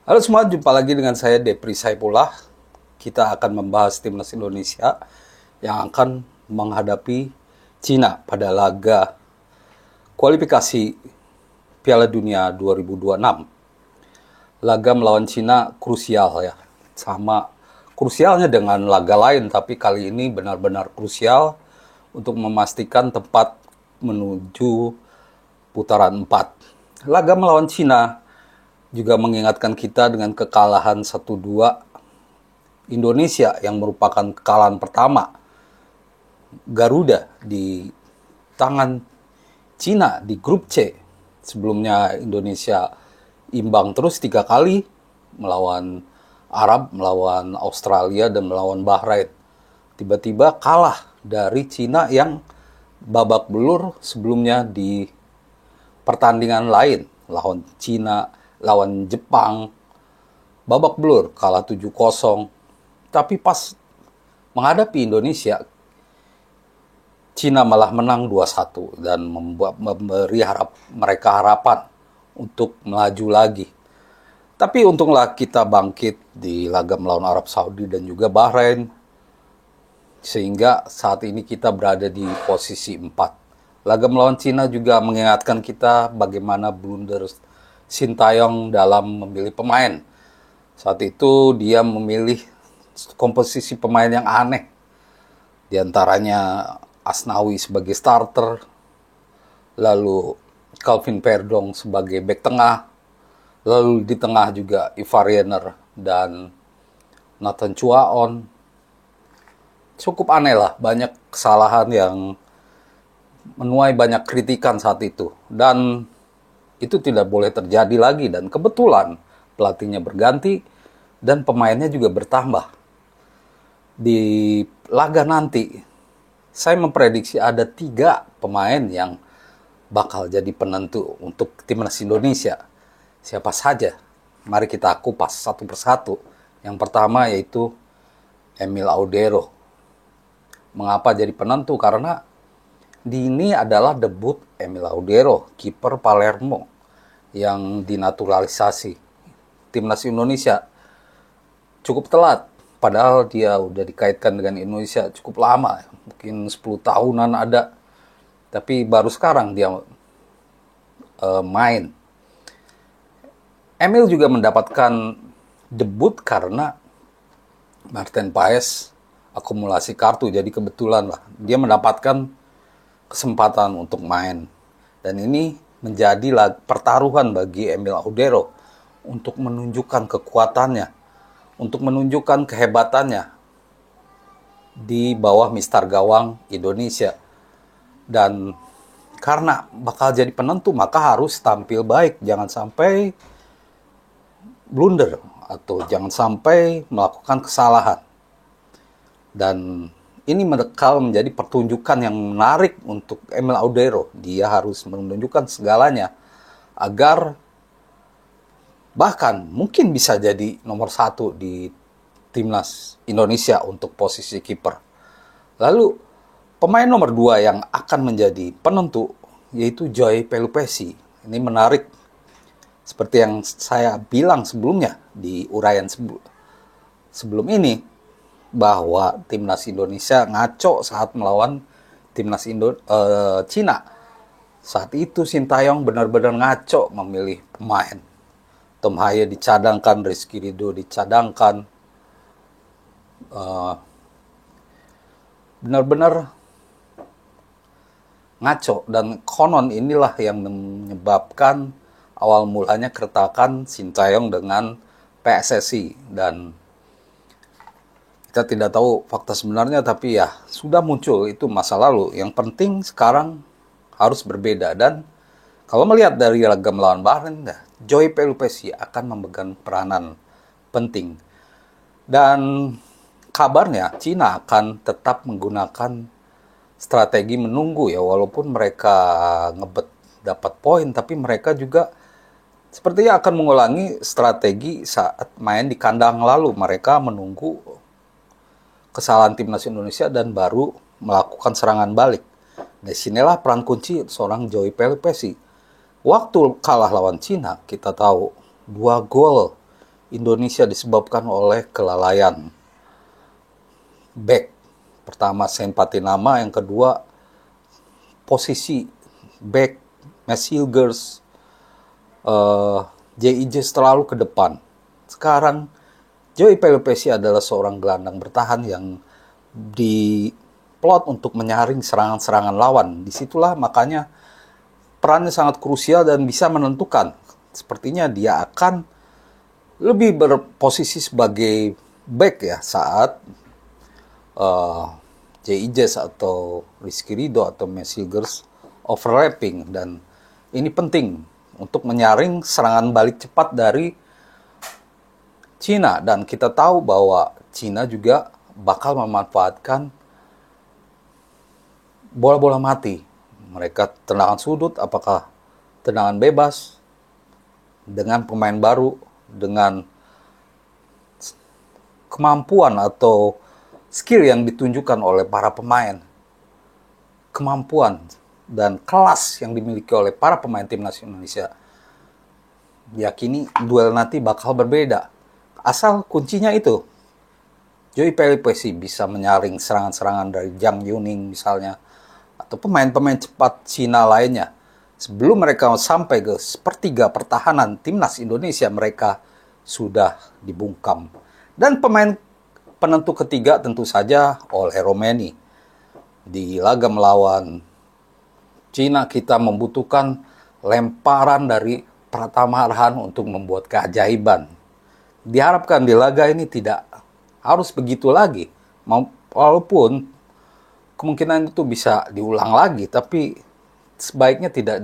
Halo semua, jumpa lagi dengan saya Depri Saipullah. Kita akan membahas timnas Indonesia yang akan menghadapi Cina pada laga kualifikasi Piala Dunia 2026. Laga melawan Cina krusial ya, sama krusialnya dengan laga lain, tapi kali ini benar-benar krusial untuk memastikan tempat menuju putaran 4. Laga melawan Cina juga mengingatkan kita dengan kekalahan 1-2 Indonesia yang merupakan kekalahan pertama Garuda di tangan Cina di grup C. Sebelumnya Indonesia imbang terus 3 kali melawan Arab, melawan Australia, dan melawan Bahrain. Tiba-tiba kalah dari Cina yang babak belur sebelumnya di pertandingan lain. Lawan Cina, lawan Jepang, babak belur kalah 7-0. Tapi pas menghadapi Indonesia, Cina malah menang 2-1 dan memberi mereka harapan untuk melaju lagi. Tapi untunglah kita bangkit di laga melawan Arab Saudi dan juga Bahrain, sehingga saat ini kita berada di posisi 4. Laga melawan Cina juga mengingatkan kita bagaimana blunder Sintayong dalam memilih pemain. Saat itu dia memilih komposisi pemain yang aneh. Di antaranya Asnawi sebagai starter, lalu Calvin Verdong sebagai bek tengah, lalu di tengah juga Ivar Yener dan Nathan Chuaon. Cukup aneh lah, banyak kesalahan yang menuai banyak kritikan saat itu. Dan itu tidak boleh terjadi lagi, dan kebetulan pelatihnya berganti dan pemainnya juga bertambah. Di laga nanti saya memprediksi ada 3 pemain yang bakal jadi penentu untuk timnas Indonesia. Siapa saja? Mari kita kupas satu persatu. Yang pertama yaitu Emil Audero. Mengapa jadi penentu? Karena ini adalah debut Emil Audero, kiper Palermo yang dinaturalisasi timnas Indonesia cukup telat. Padahal dia udah dikaitkan dengan Indonesia cukup lama, mungkin 10 tahunan ada. Tapi baru sekarang dia main. Emil juga mendapatkan debut karena Martin Paes akumulasi kartu. Jadi kebetulan lah dia mendapatkan kesempatan untuk main. Dan ini menjadi pertaruhan bagi Emil Audero untuk menunjukkan kekuatannya, untuk menunjukkan kehebatannya di bawah mistar gawang Indonesia. Dan karena bakal jadi penentu, maka harus tampil baik, jangan sampai blunder atau jangan sampai melakukan kesalahan. Dan ini menjadi pertunjukan yang menarik untuk Emil Audero. Dia harus menunjukkan segalanya agar bahkan mungkin bisa jadi nomor 1 di timnas Indonesia untuk posisi kiper. Lalu pemain nomor 2 yang akan menjadi penentu yaitu Joy Pelupessy. Ini menarik, seperti yang saya bilang sebelumnya di uraian sebelum ini, bahwa timnas Indonesia ngaco saat melawan timnas Cina. Saat itu Sintayong benar-benar ngaco memilih pemain. Tom Haye dicadangkan, Rizky Ridho dicadangkan. Benar-benar ngaco, dan konon inilah yang menyebabkan awal mulanya keretakan Sintayong dengan PSSI. Dan kita tidak tahu fakta sebenarnya, tapi ya sudah muncul, itu masa lalu. Yang penting sekarang harus berbeda. Dan kalau melihat dari laga melawan Bahrain, Joy Pelupessy akan memegang peranan penting. Dan kabarnya Cina akan tetap menggunakan strategi menunggu ya, walaupun mereka ngebet dapat poin, tapi mereka juga sepertinya akan mengulangi strategi saat main di kandang lalu. Mereka menunggu kesalahan timnas Indonesia dan baru melakukan serangan balik. Di sinilah peran kunci seorang Joy Pelupessy. Waktu kalah lawan Cina, kita tahu 2 gol Indonesia disebabkan oleh kelalaian back. Pertama Saint Patinama, yang kedua posisi back Max Hilgers, JIJ terlalu ke depan. Sekarang Joey Pelupesi adalah seorang gelandang bertahan yang diplot untuk menyaring serangan-serangan lawan. Disitulah makanya perannya sangat krusial dan bisa menentukan. Sepertinya dia akan lebih berposisi sebagai back ya saat JIJ atau Rizky Ridho atau Max Hilgers overlapping, dan ini penting untuk menyaring serangan balik cepat dari Cina, dan kita tahu bahwa Cina juga bakal memanfaatkan bola-bola mati. Mereka tendangan sudut, apakah tendangan bebas, dengan pemain baru, dengan kemampuan atau skill yang ditunjukkan oleh para pemain, kemampuan dan kelas yang dimiliki oleh para pemain timnas Indonesia, yakini duel nanti bakal berbeda. Asal kuncinya itu, Joey Pelupesi bisa menyaring serangan-serangan dari Zhang Yuning misalnya, atau pemain-pemain cepat Cina lainnya. Sebelum mereka sampai ke sepertiga pertahanan timnas Indonesia, mereka sudah dibungkam. Dan pemain penentu ketiga tentu saja oleh Romeni. Di laga melawan Cina kita membutuhkan lemparan dari Pratama Arhan untuk membuat keajaiban. Diharapkan di laga ini tidak harus begitu lagi. Walaupun kemungkinan itu bisa diulang lagi, tapi sebaiknya tidak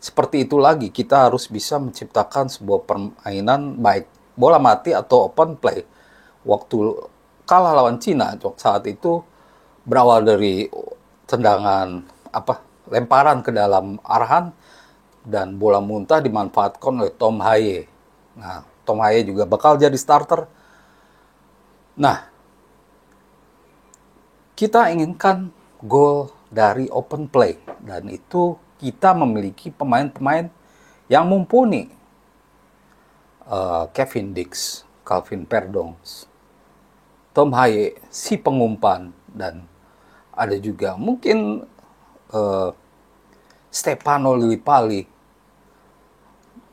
seperti itu lagi. Kita harus bisa menciptakan sebuah permainan baik bola mati atau open play. Waktu kalah lawan Cina saat itu berawal dari tendangan lemparan ke dalam Arhan, dan bola muntah dimanfaatkan oleh Tom Haye. Nah, Tom Haye juga bakal jadi starter. Nah, kita inginkan gol dari open play, dan itu kita memiliki pemain-pemain yang mumpuni. Kevin Dix, Calvin Perdongs, Tom Haye, si pengumpan, dan ada juga mungkin Stefano Lillipali,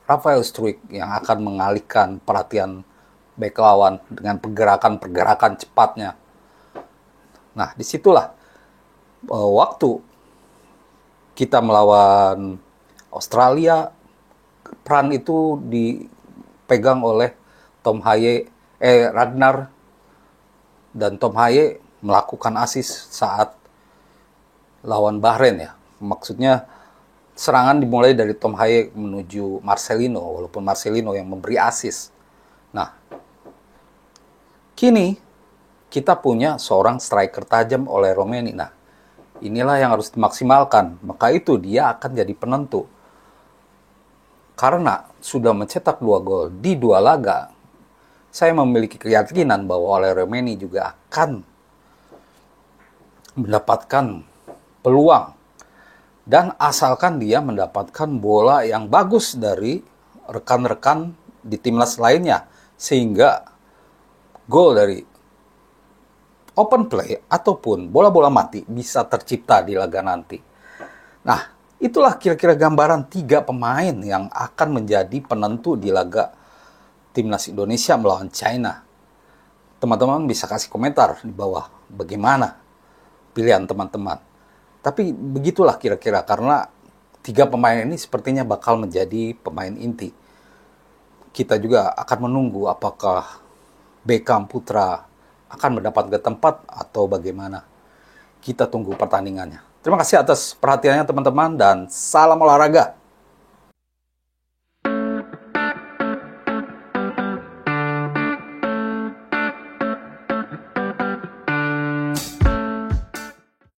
Rafael Struijk yang akan mengalihkan perhatian bek lawan dengan pergerakan-pergerakan cepatnya. Nah, disitulah waktu kita melawan Australia, peran itu dipegang oleh Ragnar, dan Tom Haye melakukan assist saat lawan Bahrain ya. Maksudnya serangan dimulai dari Tom Haye menuju Marcelino, walaupun Marcelino yang memberi assist. Nah, kini kita punya seorang striker tajam oleh Romeni. Nah, inilah yang harus dimaksimalkan. Maka itu dia akan jadi penentu. Karena sudah mencetak 2 gol di 2 laga, saya memiliki keyakinan bahwa oleh Romeni juga akan mendapatkan peluang. Dan asalkan dia mendapatkan bola yang bagus dari rekan-rekan di timnas lainnya, sehingga gol dari open play ataupun bola-bola mati bisa tercipta di laga nanti. Nah, itulah kira-kira gambaran 3 pemain yang akan menjadi penentu di laga timnas Indonesia melawan China. Teman-teman bisa kasih komentar di bawah bagaimana pilihan teman-teman. Tapi begitulah kira-kira, karena 3 pemain ini sepertinya bakal menjadi pemain inti. Kita juga akan menunggu apakah Beckham Putra akan mendapatkan tempat atau bagaimana. Kita tunggu pertandingannya. Terima kasih atas perhatiannya teman-teman, dan salam olahraga.